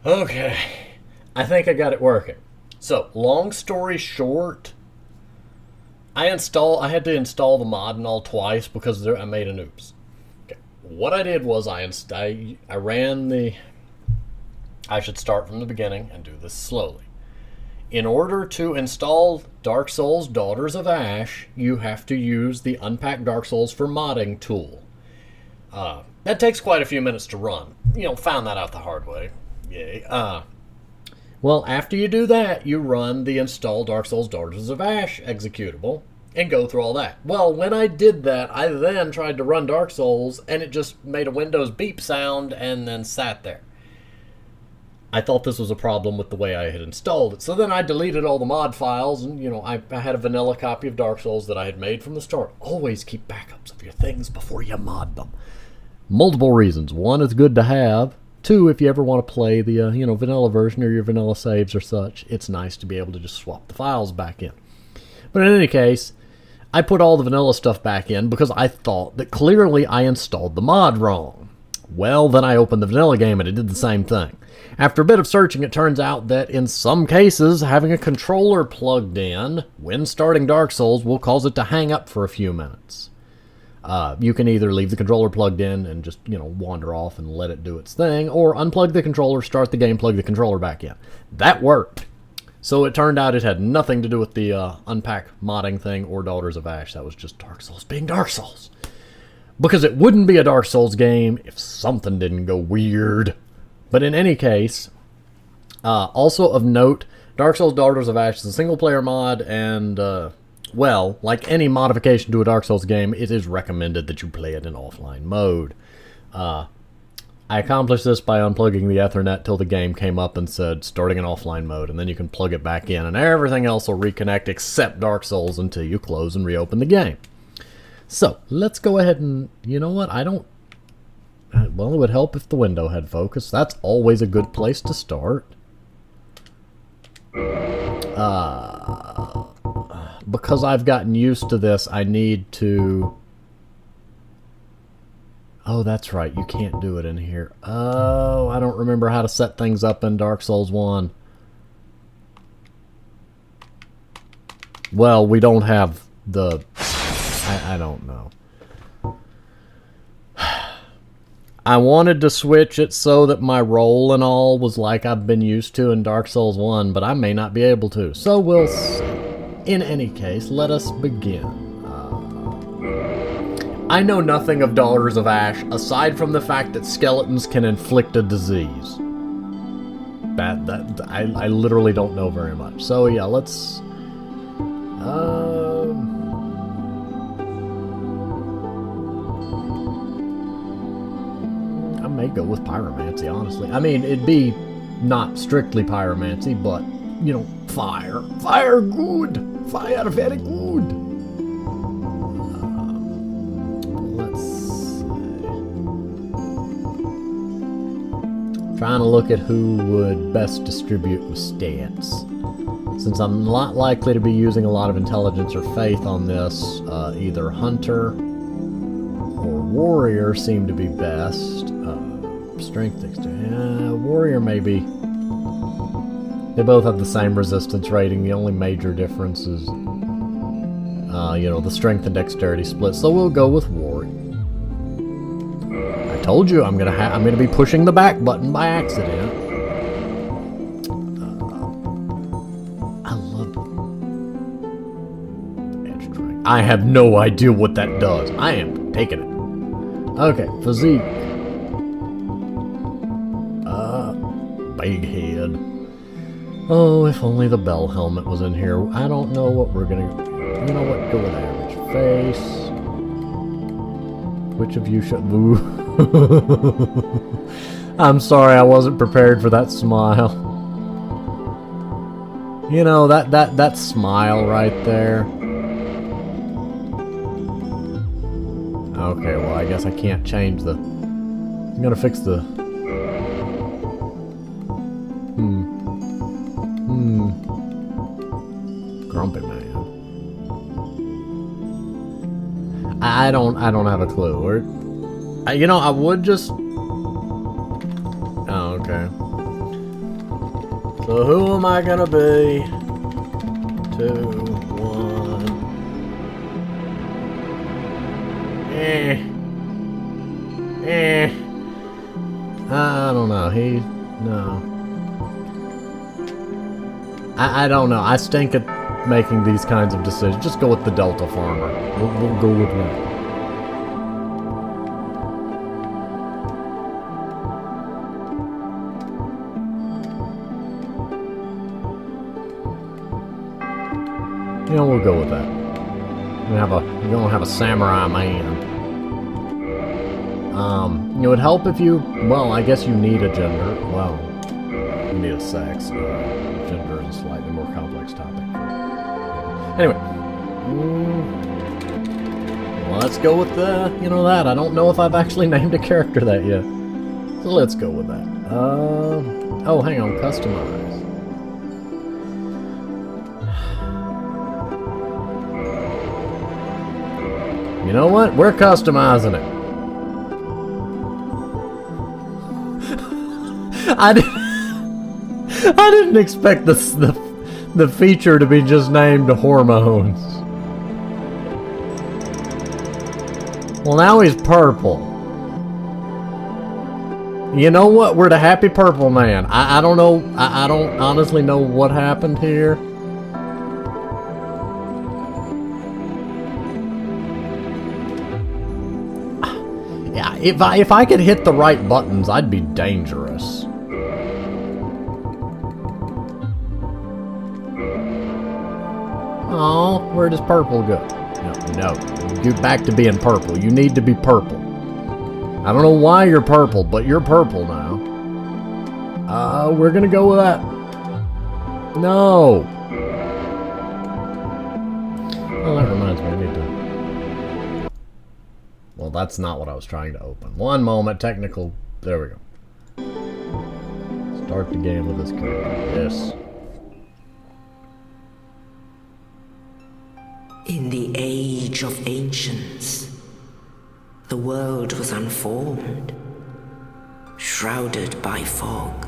Okay, I think I got it working. So, long story short, I had to install the mod and all twice because I made an oops. Okay. What I did was I ran the. I should start from the beginning and do this slowly. In order to install Dark Souls Daughters of Ash, you have to use the Unpack Dark Souls for Modding tool. That takes quite a few minutes to run. Found that out the hard way. Yay. Well, after you do that, you run the install Dark Souls Daughters of Ash executable and go through all that. Well, when I did that, I then tried to run Dark Souls and it just made a Windows beep sound and then sat there. I thought this was a problem with the way I had installed it. So then I deleted all the mod files and, I had a vanilla copy of Dark Souls that I had made from the start. Always keep backups of your things before you mod them. Multiple reasons. One, it's good to have. Two, if you ever want to play the vanilla version or your vanilla saves or such, it's nice to be able to just swap the files back in. But in any case, I put all the vanilla stuff back in because I thought that clearly I installed the mod wrong. Well, then I opened the vanilla game and it did the same thing. After a bit of searching, it turns out that in some cases, having a controller plugged in when starting Dark Souls will cause it to hang up for a few minutes. You can either leave the controller plugged in and just, wander off and let it do its thing, or unplug the controller, start the game, plug the controller back in. That worked. So it turned out it had nothing to do with the Unpack modding thing or Daughters of Ash. That was just Dark Souls being Dark Souls. Because it wouldn't be a Dark Souls game if something didn't go weird. But in any case, also of note, Dark Souls Daughters of Ash is a single-player mod, and, well, like any modification to a Dark Souls game, it is recommended that you play it in offline mode. I accomplished this by unplugging the Ethernet till the game came up and said, starting in offline mode, and then you can plug it back in, and everything else will reconnect except Dark Souls until you close and reopen the game. So, let's go ahead and, you know what, well, it would help if the window had focus. That's always a good place to start. Because I've gotten used to this, I need to... Oh, that's right. You can't do it in here. Oh, I don't remember how to set things up in Dark Souls 1. Well, we don't have the... I don't know. I wanted to switch it so that my roll and all was like I've been used to in Dark Souls 1, but I may not be able to. So we'll see. In any case, let us begin. I know nothing of Daughters of Ash, aside from the fact that skeletons can inflict a disease. I literally don't know very much. So yeah, let's... I may go with pyromancy, honestly. I mean, it'd be not strictly pyromancy, but, fire. Fire good! Fire very good! Let's see. Trying to look at who would best distribute with stats. Since I'm not likely to be using a lot of intelligence or faith on this, either hunter or warrior seem to be best. Strength, dexterity, warrior maybe. They both have the same resistance rating. The only major difference is, the strength and dexterity split. So we'll go with warrior. I told you I'm gonna be pushing the back button by accident. I love edge strike. I have no idea what that does. I am taking it. Okay, physique. Big head. Oh, if only the bell helmet was in here. I don't know what we're gonna... You know what? Go with average. Face. Which of you should... Boo. I'm sorry, I wasn't prepared for that smile. That smile right there. Okay, well, I guess I can't change the... I'm gonna fix the... Grumpy man. I don't have a clue. I would just... Oh, okay. So who am I gonna be? 2, 1. I don't know. No. I don't know. I stink at making these kinds of decisions. Just go with the Delta Farmer. We'll go with that. You know, we'll go with that. You're gonna have a samurai man. It would help if you, well, I guess you need a gender. Well, you need a sex. Gender is a slightly more complex topic. Anyway. Well, let's go with that. I don't know if I've actually named a character that yet. So let's go with that. Oh, hang on, customize. You know what? We're customizing it. I didn't expect the feature to be just named Hormones. Well, now he's purple. You know what? We're the happy purple man. I don't know. I don't honestly know what happened here. Yeah, if I could hit the right buttons, I'd be dangerous. Oh, where does purple go? No. Get back to being purple. You need to be purple. I don't know why you're purple, but you're purple now. We're gonna go with that. No. Oh, that reminds me, I need to... Well, that's not what I was trying to open. One moment, technical... There we go. Start the game with this character. Yes. In the age of ancients, the world was unformed, shrouded by fog.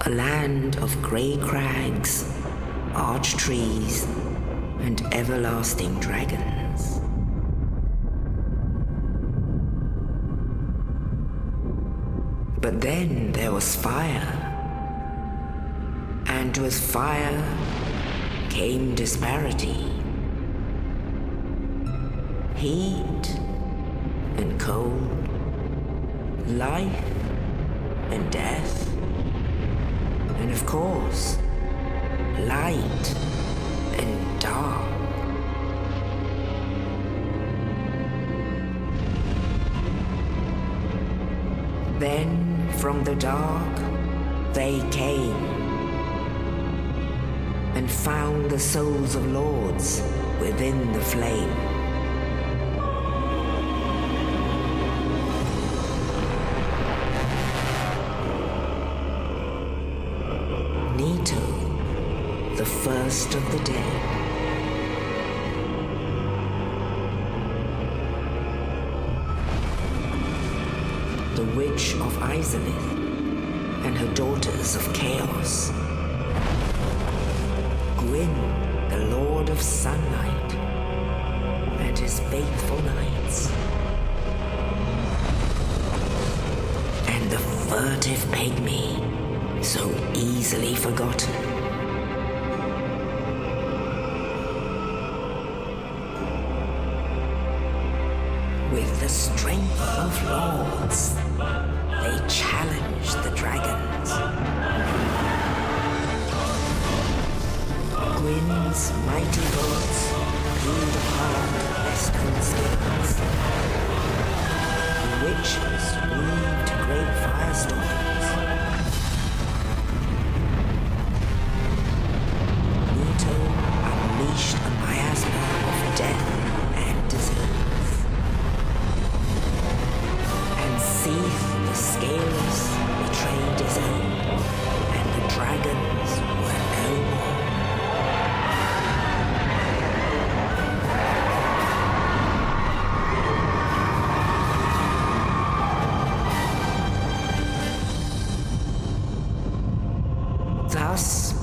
A land of grey crags, arch trees, and everlasting dragons. But then there was fire, and with fire came disparity. Heat and cold, life and death, and of course, light and dark. Then from the dark they came and found the souls of lords within the flame. Nito, the first of the dead. The Witch of Izalith and her daughters of Chaos. Gwyn, the Lord of Sunlight, and his faithful knights. And the furtive pygmy, so easily forgotten. With the strength of lords, they challenged the dragons. Gwyn's mighty bolts peeled apart western skills. The witches weaved great firestorms. Nito unleashed a miasma of death and disease. And sea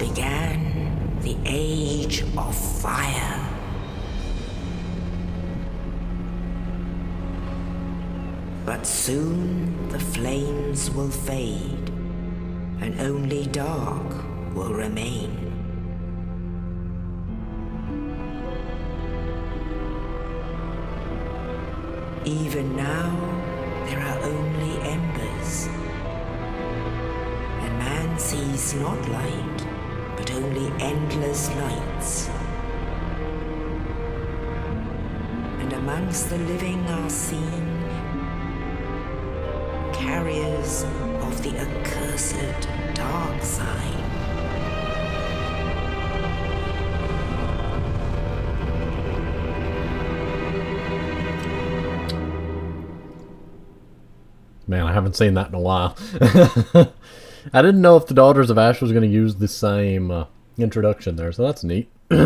began the Age of Fire. But soon the flames will fade, and only dark will remain. Even now, there are only embers, and man sees not light, but only endless lights. And amongst the living are seen carriers of the accursed dark side. Man, I haven't seen that in a while. I didn't know if the Daughters of Ash was going to use the same introduction there, so that's neat. Wait,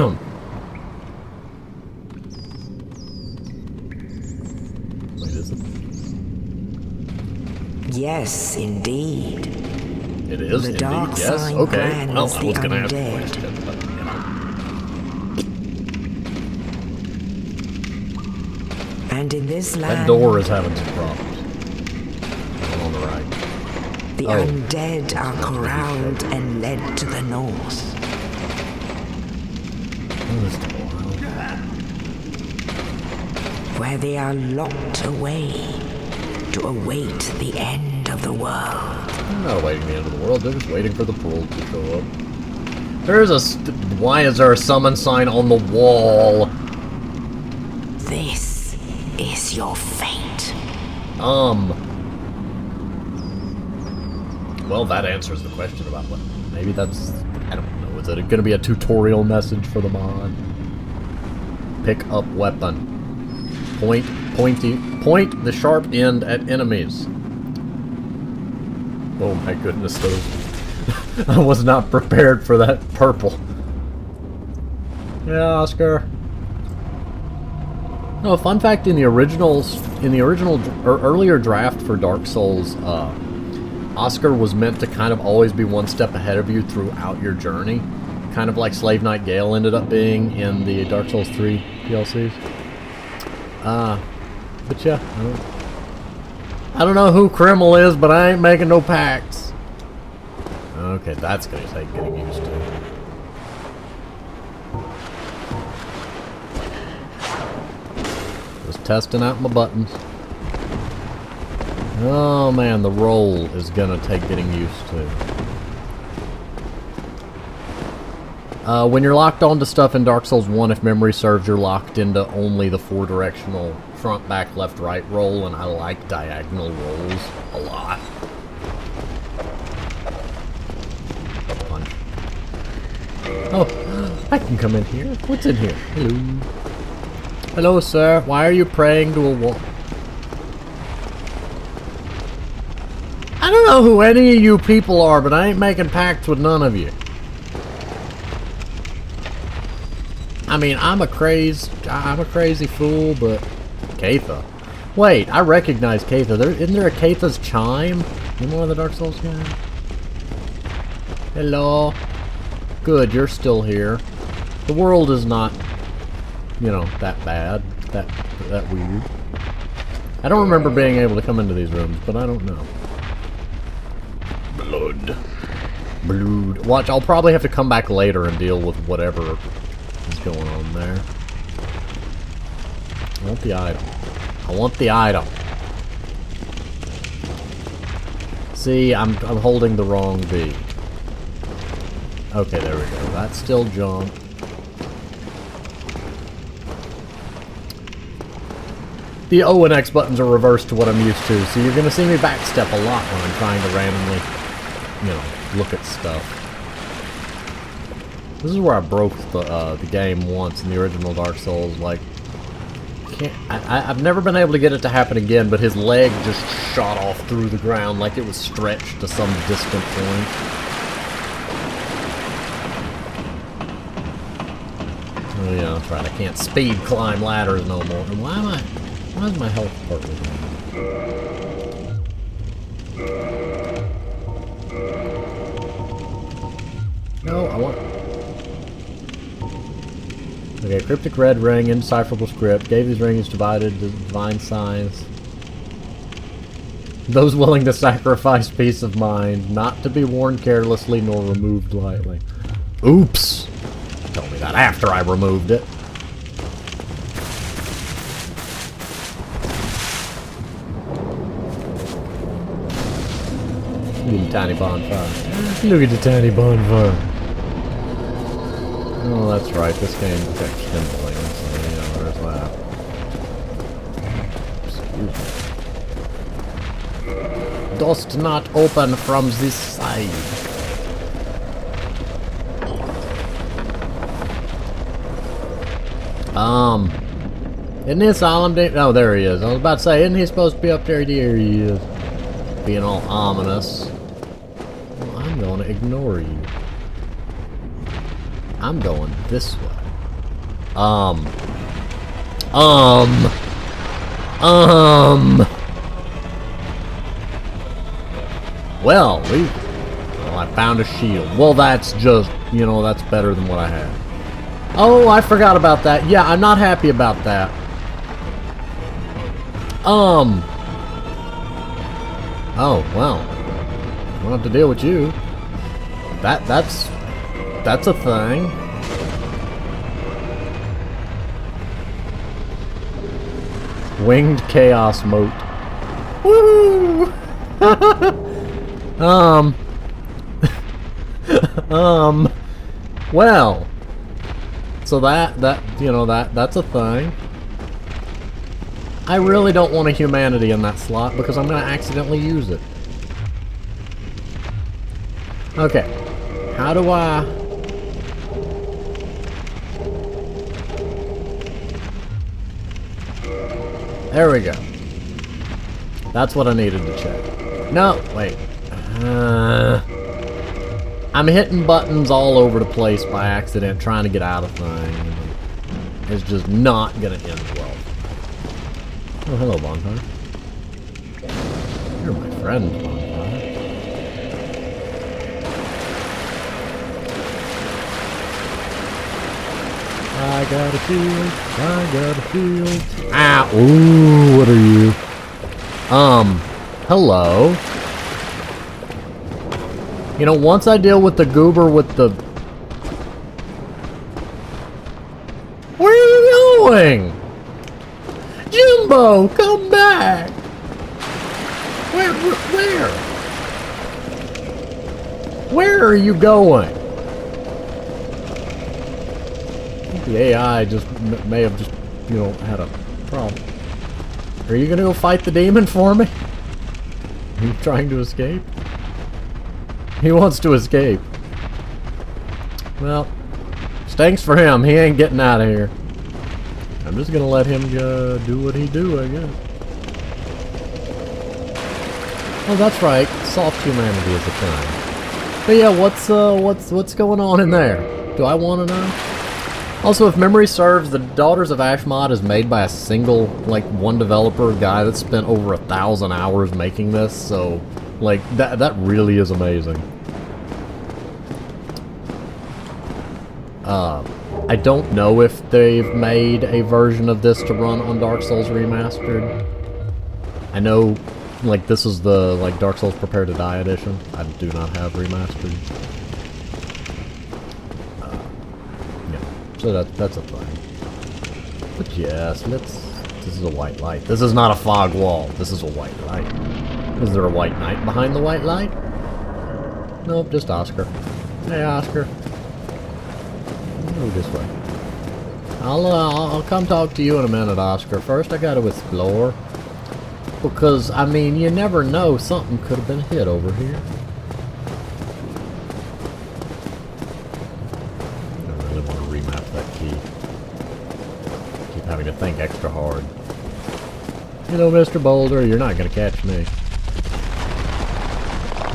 is it? Yes, indeed. It is The indeed, dark yes. side Okay, well, I plans was the going to ask a undead. question, but, you know. And in this That land, door is having some problems. On the right. the undead are corralled and led to the north. Oh, this door. Where they are locked away to await the end of the world. They're not awaiting the end of the world, they're just waiting for the pool to show up. There's a why is there a summon sign on the wall? This is your fate. Well, that answers the question about what. Maybe that's. I don't know. Is it going to be a tutorial message for the mod? Pick up weapon. Point the sharp end at enemies. Oh my goodness, those. I was not prepared for that purple. Yeah, Oscar. No, fun fact: in the original or earlier draft for Dark Souls, Oscar was meant to kind of always be one step ahead of you throughout your journey, kind of like Slave Knight Gale ended up being in the Dark Souls 3 DLCs. But yeah, I don't know who Krimmel is, but I ain't making no pacts. Okay, that's gonna take getting used to. Just testing out my buttons. Oh man, the roll is gonna take getting used to. When you're locked onto stuff in Dark Souls 1, if memory serves, you're locked into only the 4-directional front, back, left, right roll, and I like diagonal rolls a lot. Punch. Oh, I can come in here. What's in here? Hello. Hello, sir. Why are you praying to a wall? I don't know who any of you people are, but I ain't making pacts with none of you. I mean, I'm a crazy fool, but Katha. Wait, I recognize Katha. Isn't there a Katha's chime in one of the Dark Souls games? Hello. Good, you're still here. The world is not, you know, that bad, that weird. I don't remember being able to come into these rooms, but I don't know. Blood. Watch, I'll probably have to come back later and deal with whatever is going on there. I want the item. I want the item. See, I'm holding the wrong B. Okay, there we go. That's still junk. The O and X buttons are reversed to what I'm used to, so you're gonna see me backstep a lot when I'm trying to randomly, you know, look at stuff. This is where I broke the game once in the original Dark Souls. Like, I've never been able to get it to happen again, but his leg just shot off through the ground like it was stretched to some distant point. Oh yeah, that's right. I can't speed climb ladders no more. And why is my health partly down? No, I want Okay, cryptic red ring, indecipherable script. Gave these rings divided to divine signs. Those willing to sacrifice peace of mind, not to be worn carelessly nor removed lightly. Oops! Told me that after I removed it. Look at the tiny bonfire. Look at the tiny bonfire. Oh, that's right. This game affects kindling, so you know, there's that. Excuse me. Dost not open from this side. Isn't he Solemn Day? Oh, there he is. I was about to say, isn't he supposed to be up there? There he is. Being all ominous. Well, I'm going to ignore you. I'm going this way. Well, I found a shield. Well, that's just, you know, that's better than what I had. Oh, I forgot about that. Yeah, I'm not happy about that. Oh, well. I don't have to deal with you. That's a thing. Winged Chaos Moat. Woo! Well. So that's a thing. I really don't want a humanity in that slot because I'm gonna accidentally use it. Okay. How do I... There we go. That's what I needed to check. No, wait. I'm hitting buttons all over the place by accident trying to get out of things. It's just not gonna end well. Oh, hello, Bonfire. You're my friend, Bonfire. I got a shield. I got a shield. Ah, ooh, what are you? Hello. You know, once I deal with the goober with the... Where are you going? Jimbo, come back! Where? Where are you going? I think the AI just may have just, you know, had a problem. Are you gonna go fight the demon for me? Are you trying to escape? He wants to escape. Well, stinks for him. He ain't getting out of here. I'm just gonna let him do what he do, I guess. Oh, that's right. Soft humanity is a thing. But yeah, what's going on in there? Do I want to know? Also, if memory serves, the Daughters of Ashmod is made by a single, like, one developer guy that spent over 1,000 hours making this, so, like, that really is amazing. I don't know if they've made a version of this to run on Dark Souls Remastered. I know, like, this is the, like, Dark Souls Prepare to Die edition. I do not have Remastered. Yeah, so that's a thing. But yes, this is a white light. This is not a fog wall. This is a white light. Is there a white knight behind the white light? Nope, just Oscar. Hey, Oscar. Go this way. I'll come talk to you in a minute, Oscar. First, I gotta explore. Because, I mean, you never know. Something could have been hit over here. I really want to remap that key. Keep having to think extra hard. You know, Mr. Boulder, you're not gonna catch me.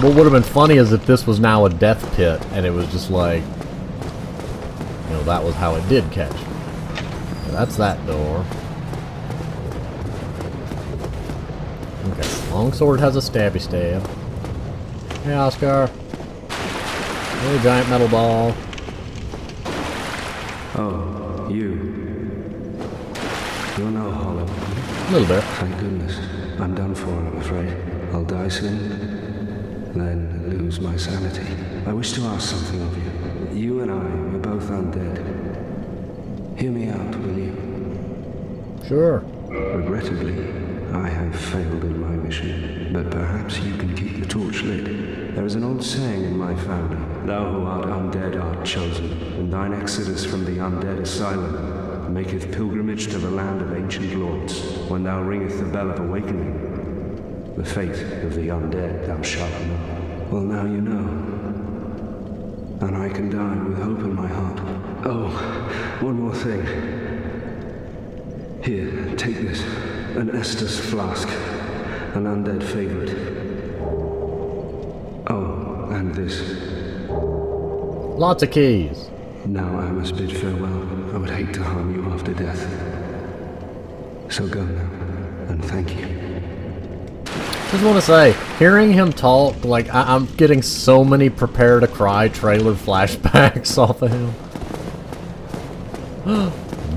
What would have been funny is if this was now a death pit, and it was just like... You know, that was how it did catch me. That's that door. Okay, longsword has a stabby stab. Hey, Oscar. Hey, giant metal ball. Oh, You're no hollow. A little bit. Thank goodness. I'm done for, I'm afraid. I'll die soon, then lose my sanity. I wish to ask something of you. You and I are both undead. Hear me out, will you? Sure. Regrettably, I have failed in my mission, but perhaps you can keep the torch lit. There is an old saying in my family, thou who art undead art chosen, and thine exodus from the undead asylum maketh pilgrimage to the land of ancient lords. When thou ringeth the bell of awakening, the fate of the undead thou shalt know. Well, now you know. And I can die with hope in my heart. Oh, one more thing. Here, take this. An Estus flask. An undead favorite. Oh, and this. Lots of keys. Now I must bid farewell. I would hate to harm you after death. So go now, and thank you. Just want to say, hearing him talk, like, I'm getting so many Prepare to Cry trailer flashbacks off of him.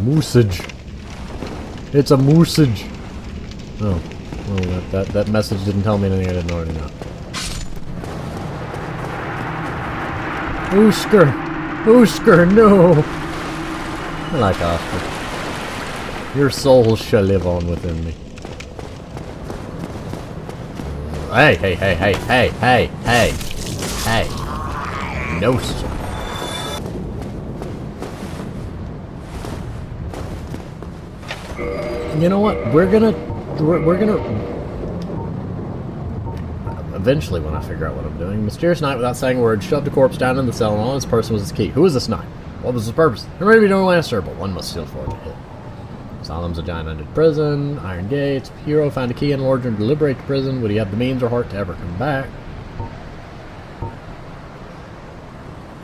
Moosage. It's a moosage. Oh, well, that message didn't tell me anything I didn't already know. Oscar, no! I like Oscar. Your soul shall live on within me. Hey. No, sir. You know what? We're gonna eventually, when I figure out what I'm doing. Mysterious knight, without saying a word, shoved a corpse down in the cell, and on this person was his key. Who is this knight? What was his purpose? There may be no answer, but one must still forge a hit. Asylum's a giant undead prison, iron gates. Hero found a key in Lordran to liberate the prison. Would he have the means or heart to ever come back?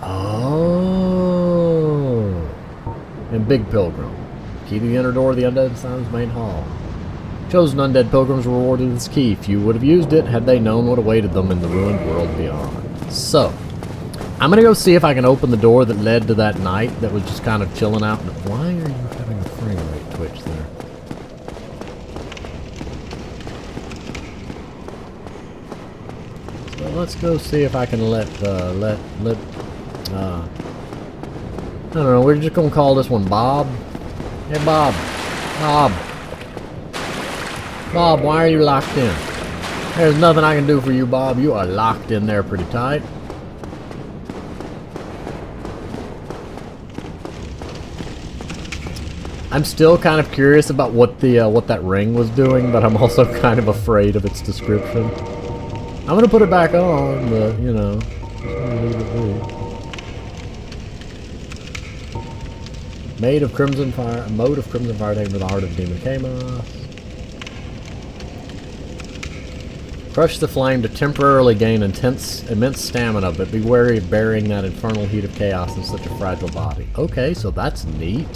Oh. And Big Pilgrim. Key to the inner door of the undead asylum's main hall. Chosen undead pilgrims were rewarded with this key. Few would have used it had they known what awaited them in the ruined world beyond. So, I'm gonna go see if I can open the door that led to that knight that was just kind of chilling out. Why are you having a frame rate twitch there? So let's go see if I can I don't know, we're just gonna call this one Bob. Hey Bob. Bob, why are you locked in? There's nothing I can do for you, Bob. You are locked in there pretty tight. I'm still kind of curious about what that ring was doing, but I'm also kind of afraid of its description. I'm gonna put it back on, but you know, just gonna leave it be. Mode of Crimson Fire taken with the heart of Demon Chaos. Crush the flame to temporarily gain immense stamina, but be wary of burying that infernal heat of chaos in such a fragile body. Okay, so that's neat.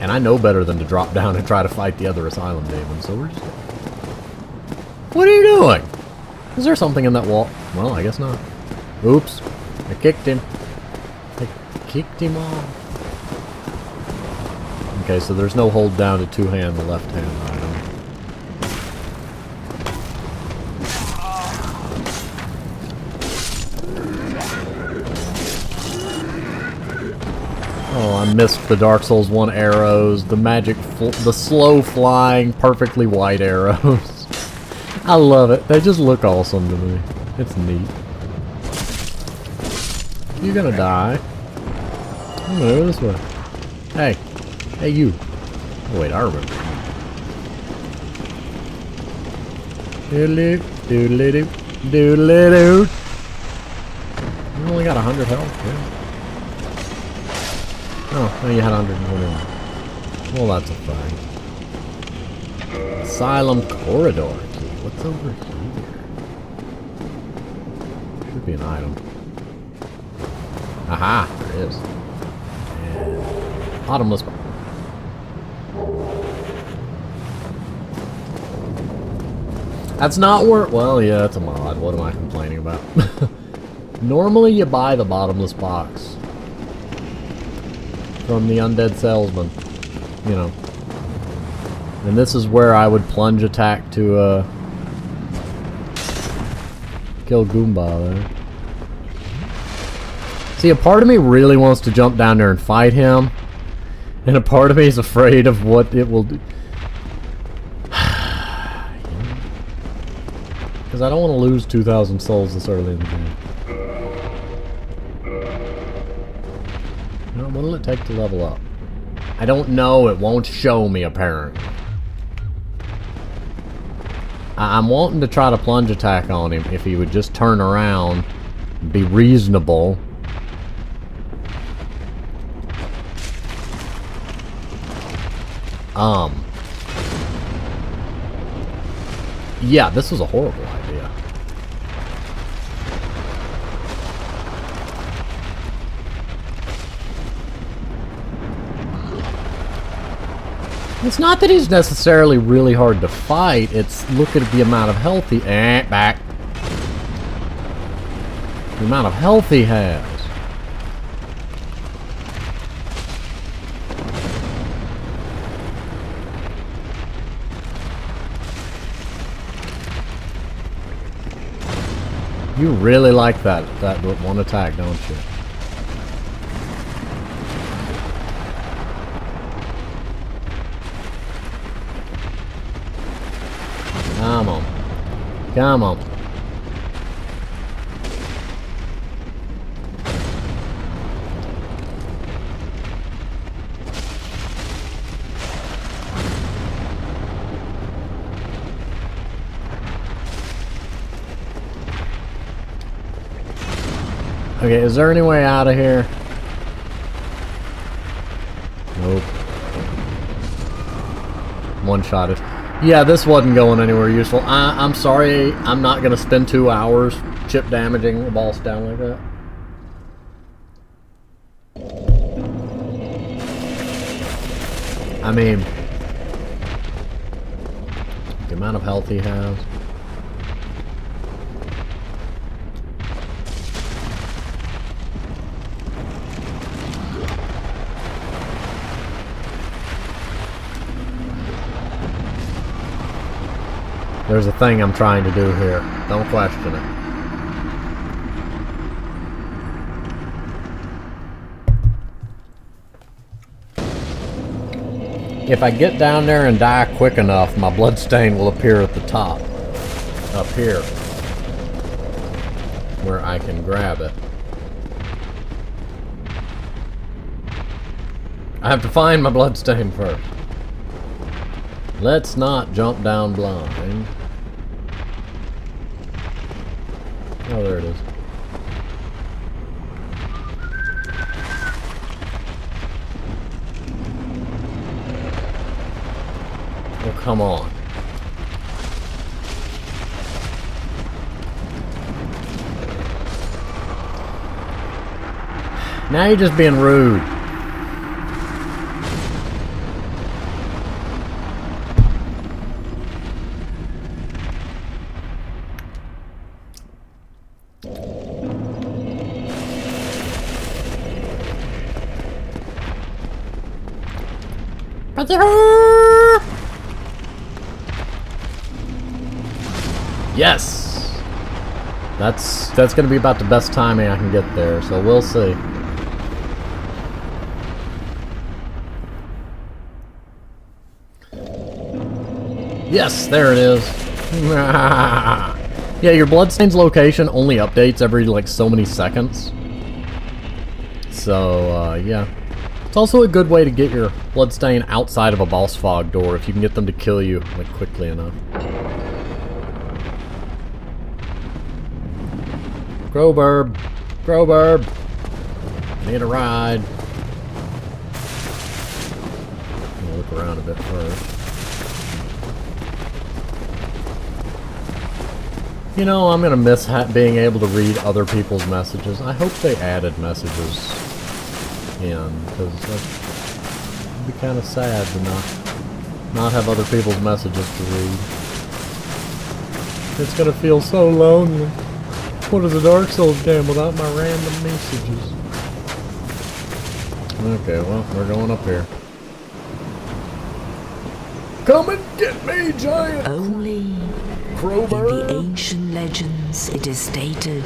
And I know better than to drop down and try to fight the other asylum demons, so we're just... What are you doing? Is there something in that wall? Well, I guess not. Oops. I kicked him. I kicked him off. Okay, so there's no hold down to two-hand the left-hand item. Oh, I missed the Dark Souls 1 arrows, the slow flying, perfectly white arrows. I love it. They just look awesome to me. It's neat. You're gonna die. I'm gonna go this way. Hey. Hey, you. Oh, wait, I remember. Doodly-doo, doodly-doo, doodly-doo. You only got 100 health, yeah. Oh, no, you had 121. Well, that's a thing. Asylum corridor key. What's over here? Should be an item. Aha, there is. And bottomless. That's not work. Well, yeah, it's a mod. What am I complaining about? Normally you buy the bottomless box from the undead salesman, you know. And this is where I would plunge attack to kill Goomba there. See, a part of me really wants to jump down there and fight him, and a part of me is afraid of what it will do. Because I don't want to lose 2,000 souls this early in the game. What will it take to level up? I don't know. It won't show me, apparently. I'm wanting to try to plunge attack on him if he would just turn around and be reasonable. Yeah, this was a horrible idea. It's not that he's necessarily really hard to fight, it's look at the amount of health he... back. The amount of health he has. You really like that one attack, don't you? Come on. Come on. Okay, is there any way out of here? Nope. One-shotted. Yeah, this wasn't going anywhere useful. I'm sorry, I'm not going to spend 2 hours chip damaging the boss down like that. I mean, the amount of health he has. There's a thing I'm trying to do here. Don't question it. If I get down there and die quick enough, my bloodstain will appear at the top. Up here. Where I can grab it. I have to find my bloodstain first. Let's not jump down blind. Oh, there it is. Oh, come on. Now you're just being rude. Yes! That's gonna be about the best timing I can get there, so we'll see. Yes, there it is. Yeah, your bloodstain's location only updates every like so many seconds. So, yeah. It's also a good way to get your bloodstain outside of a boss fog door if you can get them to kill you like quickly enough. Growburb! Growburb! Need a ride. I'm gonna look around a bit first. You know, I'm gonna miss being able to read other people's messages. I hope they added messages in, because it'd be kind of sad to not have other people's messages to read. It's gonna feel so lonely. What is a Dark Souls game without my random messages? Okay, well, we're going up here. Come and get me, giant Only crowbar. in the ancient legends it is stated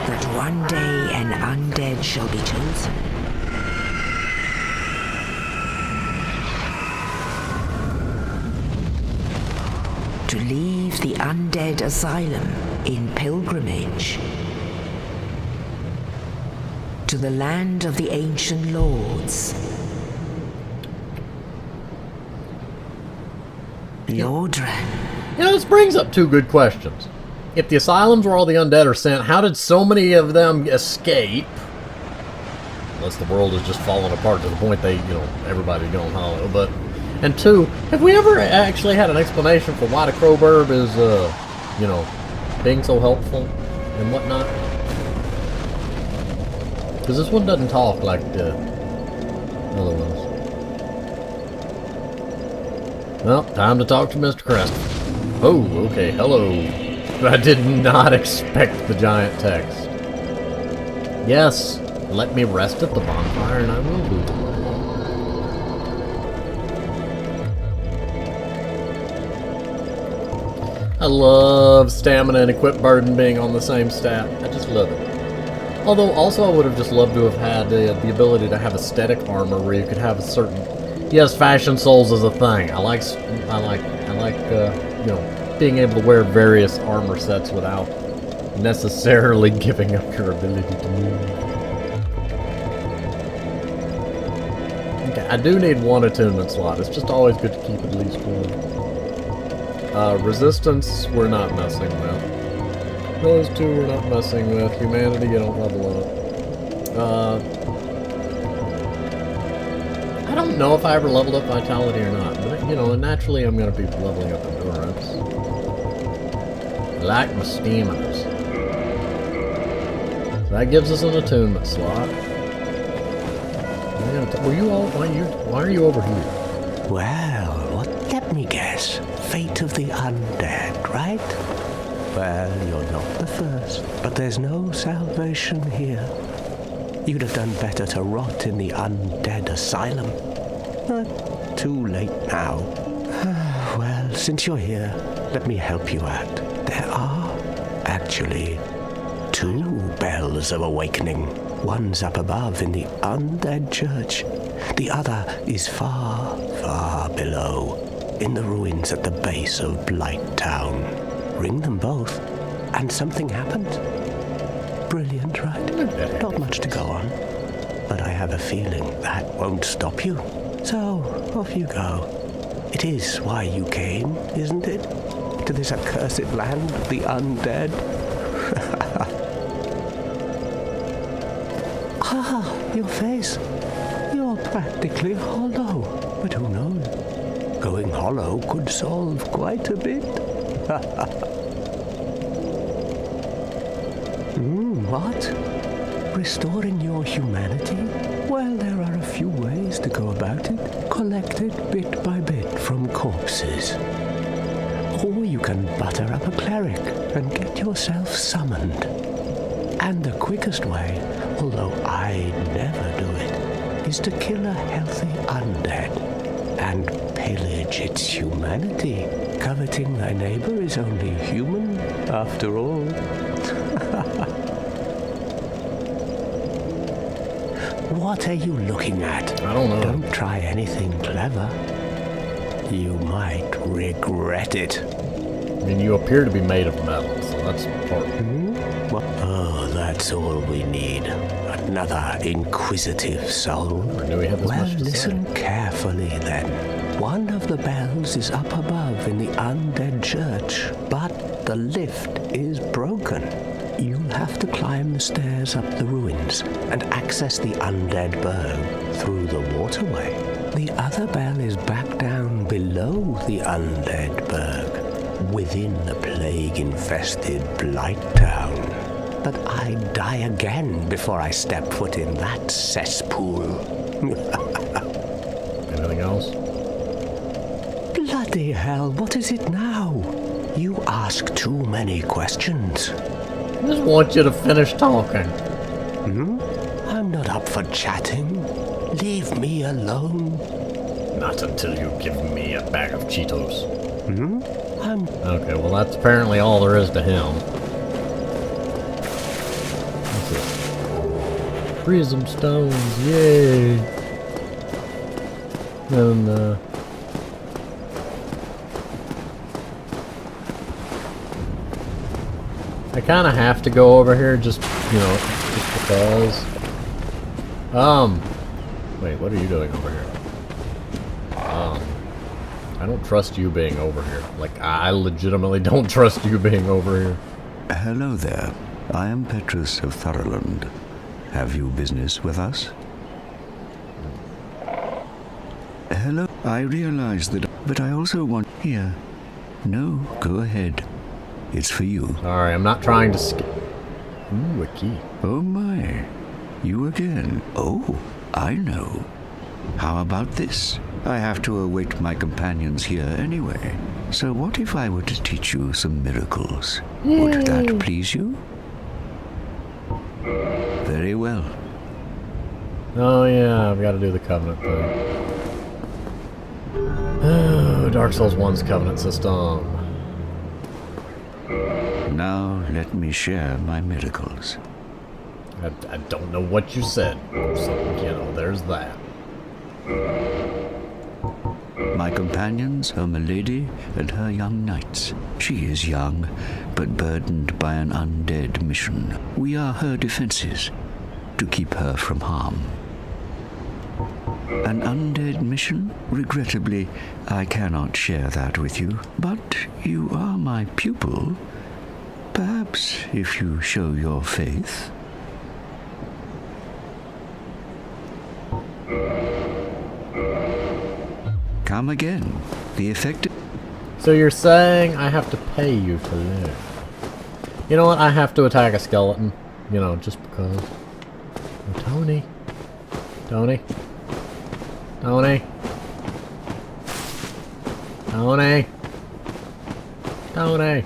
that one day an undead shall be chosen. To leave the undead asylum in pilgrimage to the land of the ancient lords. Lordran. You know, this brings up two good questions. If the asylums where all the undead are sent, how did so many of them escape? Unless the world is just falling apart to the point they, everybody's going hollow. But, and two, have we ever actually had an explanation for why the crowburb is, being so helpful and whatnot? Because this one doesn't talk like the other ones. Well, time to talk to Mr. Crest. Oh, okay, hello. I did not expect the giant text. Yes, let me rest at the bonfire and I will do it. I love stamina and equip burden being on the same stat. I just love it. Although, also I would have just loved to have had the ability to have aesthetic armor where you could have a certain... Yes, fashion souls is a thing. I like being able to wear various armor sets without necessarily giving up your ability to move. Okay, I do need one attunement slot. It's just always good to keep at least one. Resistance, we're not messing with. Those two we're not messing with. Humanity, you don't level up. I don't know if I ever leveled up Vitality or not, but naturally I'm going to be leveling up Endurance. I like my Steamers. So that gives us an attunement slot. Why are you over here? Well, let me guess. Fate of the undead, right? Well, you're not the first, but there's no salvation here. You'd have done better to rot in the undead asylum. But too late now. Well, since you're here, let me help you out. There are, actually, 2 bells of awakening. One's up above in the undead church. The other is far, far below, in the ruins at the base of Blight Town. Ring them both, and something happens. Brilliant, right? Not much to go on, but I have a feeling that won't stop you. So, off you go. It is why you came, isn't it? To this accursed land of the undead? Ah, your face. You're practically hollow, but who knows? Going hollow could solve quite a bit. What? Restoring your humanity? Well, there are a few ways to go about it. Collected bit by bit from corpses. Or you can butter up a cleric and get yourself summoned. And the quickest way, although I never do it, is to kill a healthy undead and pillage its humanity. Coveting thy neighbor is only human, after all. What are you looking at? I don't know. Don't try anything clever. You might regret it. I mean, you appear to be made of metal, so that's important. Oh, that's all we need. Another inquisitive soul. I knew we had this Well, much to listen say. carefully then. One of the bells is up above in the undead church, but the lift is broken. You'll have to climb the stairs up the ruins and access the undead burg through the waterway. The other bell is back down below the undead burg, within the plague-infested Blight Town. But I'd die again before I step foot in that cesspool. Anything else? Bloody hell, what is it now? You ask too many questions. I just want you to finish talking. I'm not up for chatting. Leave me alone. Not until you give me a bag of Cheetos. I'm... Okay, well that's apparently all there is to him. What's this? Prism stones, yay! And, I kind of have to go over here just, you know, just because. Wait, what are you doing over here? I don't trust you being over here. Like, I legitimately don't trust you being over here. Hello there. I am Petrus of Thoroland. Have you business with us? Hello. I realize that, but I also want... Here. No, go ahead. It's for you. Sorry, I'm not trying to skip. Ooh, a key. Oh my. You again. Oh, I know. How about this? I have to await my companions here anyway. So what if I were to teach you some miracles? Yay. Would that please you? Very well. Oh yeah, I've got to do the Covenant thing. Oh, Dark Souls 1's Covenant system. Now let me share my miracles. I don't know what you said, so, you know, there's that. My companions are Milady and her young knights. She is young, but burdened by an undead mission. We are her defenses, to keep her from harm. An undead mission? Regrettably, I cannot share that with you. But you are my pupil. Perhaps if you show your faith. Come again. The effect... So you're saying I have to pay you to live? You know what? I have to attack a skeleton. You know, just because. Oh, Tony. Tony. Tony. Tony. Tony.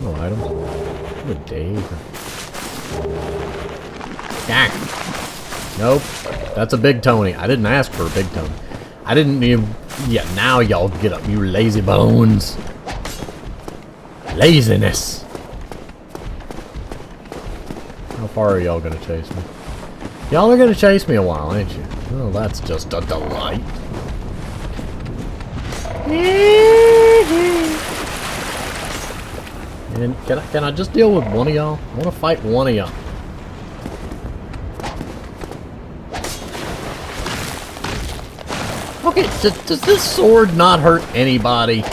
Oh, items. Oh, Dave. Dang. Nope. That's a big Tony. I didn't ask for a big Tony. I didn't even... Yeah, now y'all get up, you lazy bones. Laziness. How far are y'all gonna chase me? Y'all are gonna chase me a while, ain't you? Oh, that's just a delight. And can I just deal with one of y'all? I wanna fight one of y'all. Okay, does this sword not hurt anybody?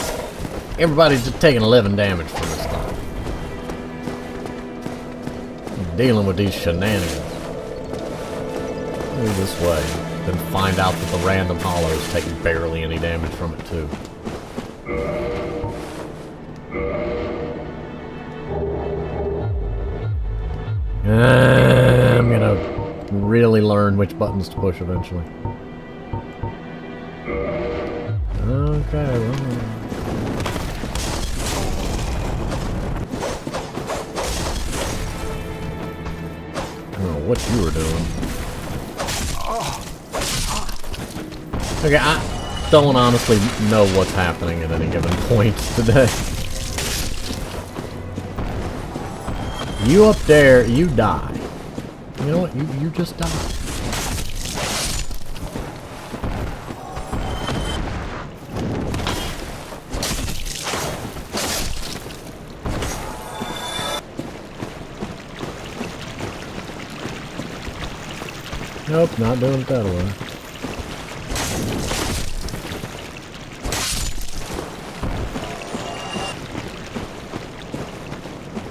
Everybody's just taking 11 damage from this thing. I'm dealing with these shenanigans. Move this way. Then find out that the random hollows take barely any damage from it too. I'm gonna really learn which buttons to push eventually. Okay, well. I don't know what you were doing. Okay, I don't honestly know what's happening at any given point today. You up there, you die. You know what? You just die. Nope, not doing it that way.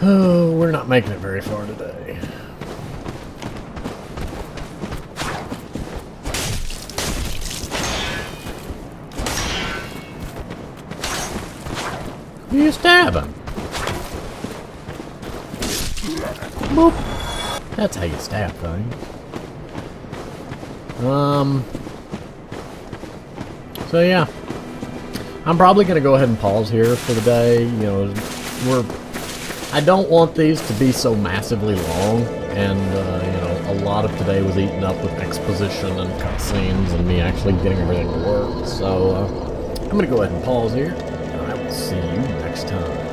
Oh, we're not making it very far today. You stab him. Boop. That's how you stab things. So yeah. I'm probably going to go ahead and pause here for the day. You know, I don't want these to be so massively long, and, you know, a lot of today was eaten up with exposition and cutscenes and me actually getting everything to work. So, I'm going to go ahead and pause here, and I will see you next time.